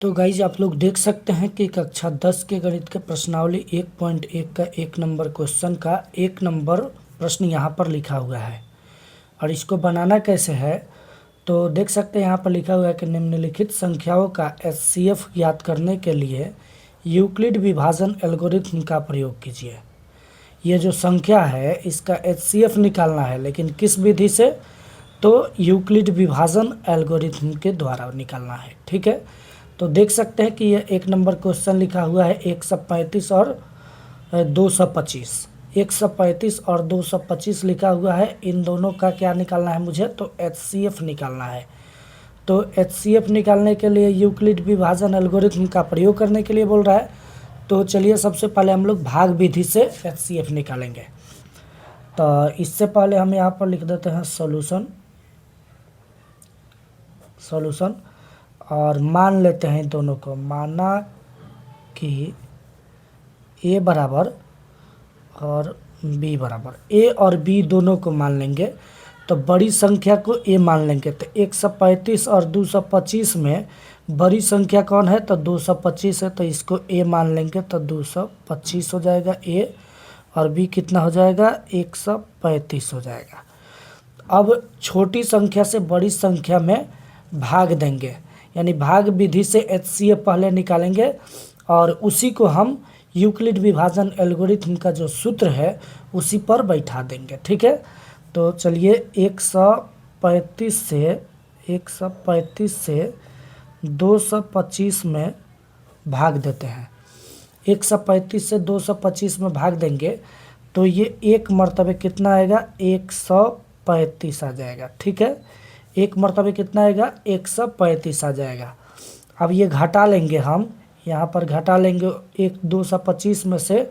तो गाइज आप लोग देख सकते हैं कि कक्षा 10 के गणित के प्रश्नावली 1.1 का 1 नंबर क्वेश्चन का 1 नंबर प्रश्न यहाँ पर लिखा हुआ है। और इसको बनाना कैसे है तो देख सकते हैं यहाँ पर लिखा हुआ है कि निम्नलिखित संख्याओं का एचसीएफ ज्ञात करने के लिए यूक्लिड विभाजन एल्गोरिथ्म का प्रयोग कीजिए। ये जो संख्या है इसका एचसीएफ निकालना है, लेकिन किस विधि से? तो यूक्लिड विभाजन एल्गोरिथ्म के द्वारा निकालना है। ठीक है, तो देख सकते हैं कि ये 1 नंबर क्वेश्चन लिखा हुआ है 135 और 225। 135 और 225 लिखा हुआ है, इन दोनों का क्या निकालना है मुझे? तो एचसीएफ निकालना है। तो एचसीएफ निकालने के लिए यूक्लिड विभाजन एल्गोरिथ्म का प्रयोग करने के लिए बोल रहा है। तो चलिए सबसे पहले हम लोग भाग विधि से एचसीएफ निकालेंगे। तो इससे पहले हम यहाँ पर लिख देते हैं सॉल्यूशन और मान लेते हैं दोनों को। माना कि ए बराबर और बी बराबर, ए और बी दोनों को मान लेंगे। तो बड़ी संख्या को ए मान लेंगे। तो 135 और 225 में बड़ी संख्या कौन है? तो 225 है, तो इसको ए मान लेंगे। तो 225 हो जाएगा ए, और बी कितना हो जाएगा? 135 हो जाएगा। अब छोटी संख्या से बड़ी संख्या में भाग देंगे, यानी भाग विधि से एचसीएफ पहले निकालेंगे और उसी को हम यूक्लिड विभाजन एल्गोरिथ्म का जो सूत्र है उसी पर बैठा देंगे। ठीक है, तो चलिए 135 से 225 में भाग देते हैं। 135 से 225 में भाग देंगे तो ये एक मर्तबे कितना आएगा? 135 आ जाएगा। ठीक है, एक मर्तबे कितना आएगा? 135 आ जाएगा। अब ये घटा लेंगे, हम यहाँ पर घटा लेंगे। 225 में से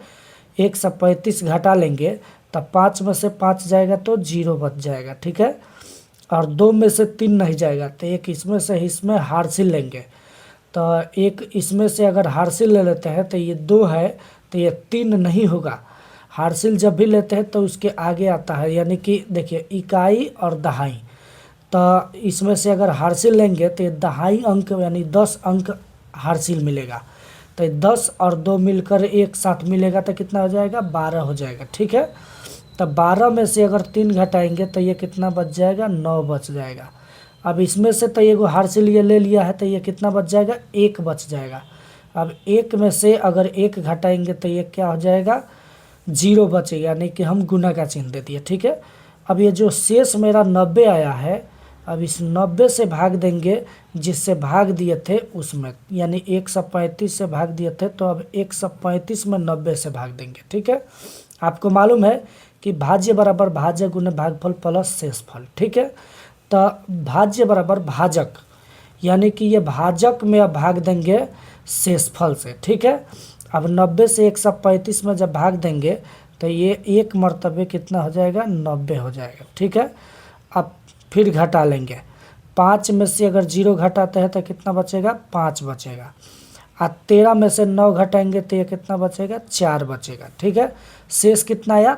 135 घटा लेंगे, तब 5 में से 5 जाएगा तो 0 बच जाएगा। ठीक है, और 2 में से 3 नहीं जाएगा, तो एक इसमें से इसमें हार्सिल लेंगे। तो एक इसमें से अगर हार्सिल ले लेते हैं तो ये 2 है, तो ये 3 नहीं होगा। हार्सिल जब भी लेते हैं तो उसके आगे आता है, यानी कि देखिए इकाई और दहाई। तो इसमें से अगर हार्सिल लेंगे तो ये दहाई अंक यानी 10 अंक हार्सिल मिलेगा। तो 10 और 2 मिलकर एक साथ मिलेगा तो कितना हो जाएगा? 12 हो जाएगा। ठीक है, तो 12 में से अगर 3 घटाएंगे तो ये कितना बच जाएगा? 9 बच जाएगा। अब इसमें से तो ये हार्सिल ये ले लिया है, तो ये कितना बच जाएगा? 1 बच जाएगा। अब 1 में से अगर 1 घटाएंगे तो ये क्या हो जाएगा? 0 बचेगा, यानी कि हम गुना का चिन्ह दे दिए। ठीक है, अब ये जो शेष मेरा 90 आया है, अब इस 90 से भाग देंगे जिससे भाग दिए थे उसमें, यानी 135 से भाग दिए थे, तो अब 135 में 90 से भाग देंगे। ठीक है, आपको मालूम है कि भाज्य बराबर भाज्य गुने भागफल प्लस शेषफल। ठीक है, तो भाज्य बराबर भाजक, यानी कि ये भाजक में अब भाग देंगे शेषफल से। ठीक है, अब 90 से 135 में जब भाग देंगे तो ये एक मर्तबे कितना हो जाएगा? 90 हो जाएगा। ठीक है, अब फिर घटा लेंगे। 5 में से अगर 0 घटाते हैं तो कितना बचेगा? 5 बचेगा। और 13 में से 9 घटाएंगे तो ये कितना बचेगा? 4 बचेगा। ठीक है, शेष कितना आया?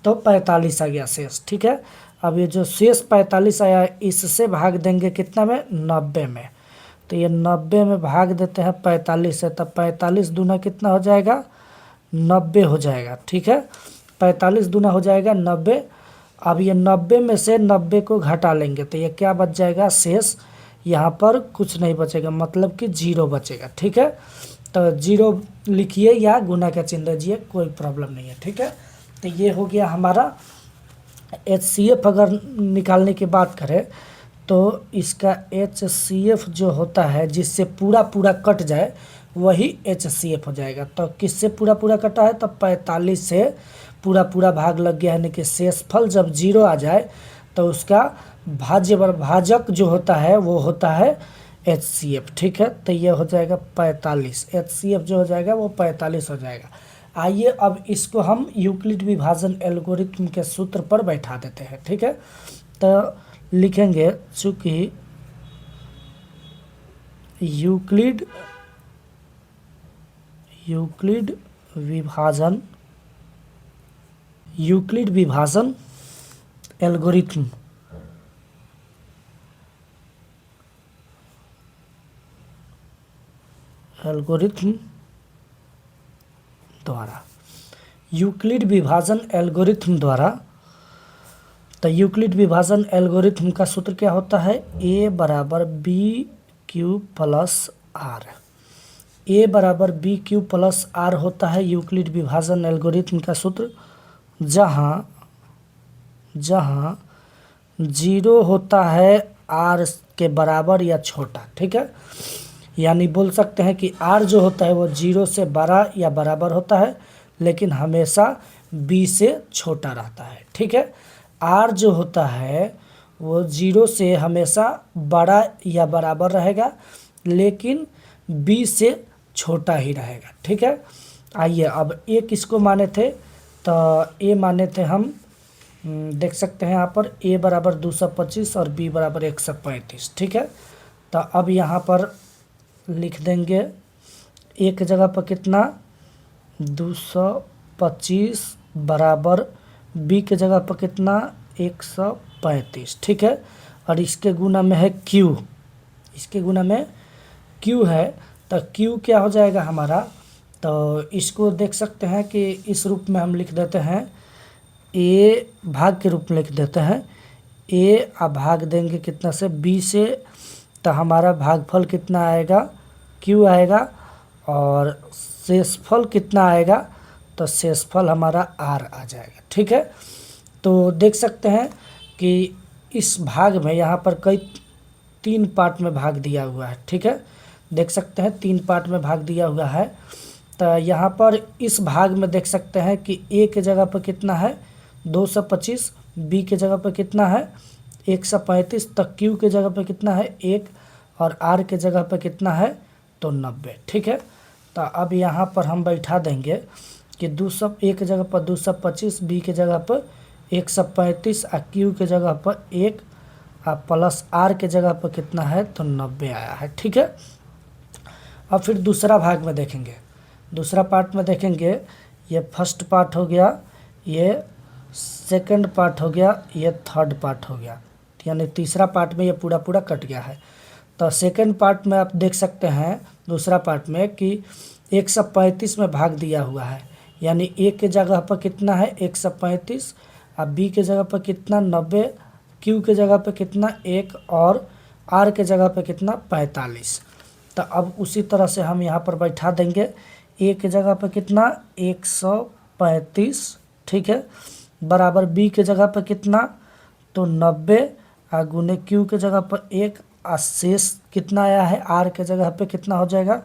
तो 45 आ गया शेष। ठीक है, अब ये जो शेष 45 आया इससे भाग देंगे कितना में? 90 में। तो ये 90 में भाग देते हैं 45 से, तब 45 दूना कितना हो जाएगा? 90 हो जाएगा। ठीक है, 45 दूना हो जाएगा 90। अब ये 90 में से 90 को घटा लेंगे तो ये क्या बच जाएगा? शेष यहाँ पर कुछ नहीं बचेगा, मतलब कि 0 बचेगा। ठीक है, तो 0 लिखिए या गुना का चिन्ह दीजिए, कोई प्रॉब्लम नहीं है। ठीक है, तो ये हो गया हमारा एचसीएफ। अगर निकालने की बात करें तो इसका एचसीएफ जो होता है जिससे पूरा पूरा कट जाए वही एचसीएफ हो जाएगा। तो किससे पूरा पूरा कटा है? तो 45 से पूरा पूरा भाग लग गया, यानी कि शेषफल जब 0 आ जाए तो उसका भाज्य भाजक जो होता है वो होता है एचसीएफ। ठीक है, तो ये हो जाएगा 45। एचसीएफ जो हो जाएगा वो 45 हो जाएगा। आइए अब इसको हम यूक्लिड विभाजन एल्गोरिथ्म के सूत्र पर बैठा देते हैं। ठीक है, तो लिखेंगे चूँकि यूक्लिड विभाजन एल्गोरिथ्म एल्गोरिथम द्वारा, यूक्लिड विभाजन एल्गोरिथम द्वारा। तो यूक्लिड विभाजन एल्गोरिथम का सूत्र क्या होता है? a बराबर b q plus r. a बराबर बी क्यू प्लस आर होता है यूक्लिड विभाजन एल्गोरिथम का सूत्र, जहाँ 0 होता है r के बराबर या छोटा। ठीक है, यानी बोल सकते हैं कि r जो होता है वो 0 से बड़ा या बराबर होता है, लेकिन हमेशा b से छोटा रहता है। ठीक है, r जो होता है वो 0 से हमेशा बड़ा या बराबर रहेगा, लेकिन b से छोटा ही रहेगा। ठीक है, आइए अब a किसको माने थे? तो a माने थे हम, देख सकते हैं यहाँ पर a बराबर 225 और b बराबर 135। ठीक है, तो अब यहाँ पर लिख देंगे a की जगह पर कितना, 225 बराबर b की जगह पर कितना, 135। ठीक है, और इसके गुना में है q, इसके गुना में q है, तो q क्या हो जाएगा हमारा? तो इसको देख सकते हैं कि इस रूप में हम लिख देते हैं, a भाग के रूप में लिख देते हैं। a भाग देंगे कितना से, b से, तो हमारा भागफल कितना आएगा, q आएगा, और शेषफल कितना आएगा? तो शेषफल हमारा r आ जाएगा। ठीक है, तो देख सकते हैं कि इस भाग में यहाँ पर कई 3 पार्ट में भाग दिया हुआ है। ठीक है, देख सकते हैं 3 पार्ट में भाग दिया हुआ है। तो यहाँ पर इस भाग में देख सकते हैं कि a के जगह पर कितना है, 225, b के जगह पर कितना है, 135, तो q के जगह पर कितना है, 1, और r के जगह पर कितना है, तो 90। ठीक है, तो अब यहाँ पर हम बैठा देंगे कि 201 के जगह पर 225, b के जगह पर 135, और q के जगह पर 1, और प्लस r के जगह पर कितना है, तो 90 आया है। ठीक है, अब फिर दूसरा भाग में देखेंगे, दूसरा पार्ट में देखेंगे, ये फर्स्ट पार्ट हो गया, ये सेकंड पार्ट हो गया, ये थर्ड पार्ट हो गया, यानी तीसरा पार्ट में ये पूरा पूरा कट गया है। तो सेकंड पार्ट में आप देख सकते हैं, दूसरा पार्ट में कि 135 में भाग दिया हुआ है, यानी a के जगह पर कितना है, 135, और b के जगह पर कितना, 90, q के जगह पर कितना, 1, और r के जगह पर कितना, 45। तो अब उसी तरह से हम यहाँ पर बैठा देंगे, a के जगह पर कितना, 135। ठीक है, बराबर b के जगह पर कितना, तो 90, और गुने q के जगह पर 1, और शेष कितना आया है, r के जगह पे कितना हो जाएगा,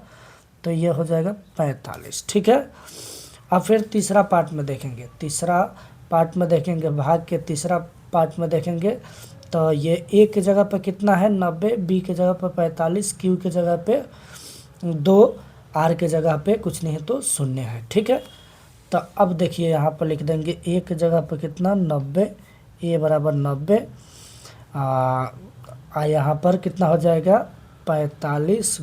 तो ये हो जाएगा 45। ठीक है, अब फिर तीसरा पार्ट में देखेंगे, तीसरा पार्ट में देखेंगे, भाग के तीसरा पार्ट में देखेंगे, तो ये a के जगह पे कितना है, 90, b के जगह पे 45, q के जगह पे 2, r के जगह पे कुछ नहीं तो 0 है। ठीक है, तो अब देखिए यहाँ पर लिख देंगे a के जगह पे कितना, 90, a बराबर 90, यहाँ पर कितना हो जाएगा, 45।